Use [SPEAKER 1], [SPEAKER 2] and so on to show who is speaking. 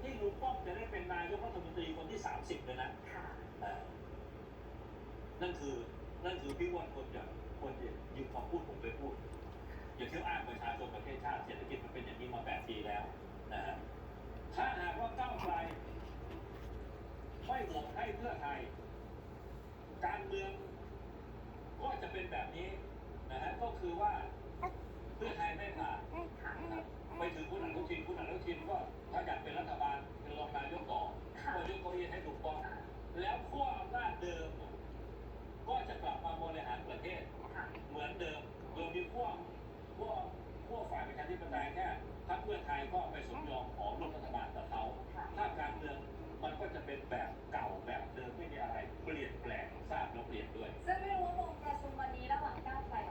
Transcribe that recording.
[SPEAKER 1] ที่ลุงป้อมจะได้เป็นนายกรัฐมนตรีคนที่30เลยนะนั่นคือพี่ว่าควรจะยืมคำพูดผมไปพูดอย่าเที่ยวอ้างประชาชนประเทศชาติเศรษฐกิจมันเป็นอย่างนี้มา8 ปีแล้วนะฮะถ้าหากว่าก้าวไกลไม่โหวตให้เพื่อไทยการเมืองก็จะเป็นแบบนี้นะฮะก็คือว่าเพื่อไทยไม่ผ่านไปถึงคุณอนุทินก็ถ้าอยากเป็นรัฐบาลเป็นรองนายกต่อก็ยกเก้าอี้ให้ถูกต้องแล้วขั้วอำนาจเดิมก็จะกลับมาบริหารประเทศเหมือนเดิมโดยมีขั้วฝ่ายประชาธิปไตยแค่พรรคเพื่อไทยก็ไปสมยอมขอร่วมรัฐบาลกับเขาถ้าการเมืองมันก็จะเป็นแบบเก่าแบบเดิมไม่มีอะไรเปลี่ยนแปลงทราบแล้วเปลี่ยนด้วย
[SPEAKER 2] ซึ่งไม่รู้ว่าลงประชุมวันนี้ระหว่างก้าวไกลกับ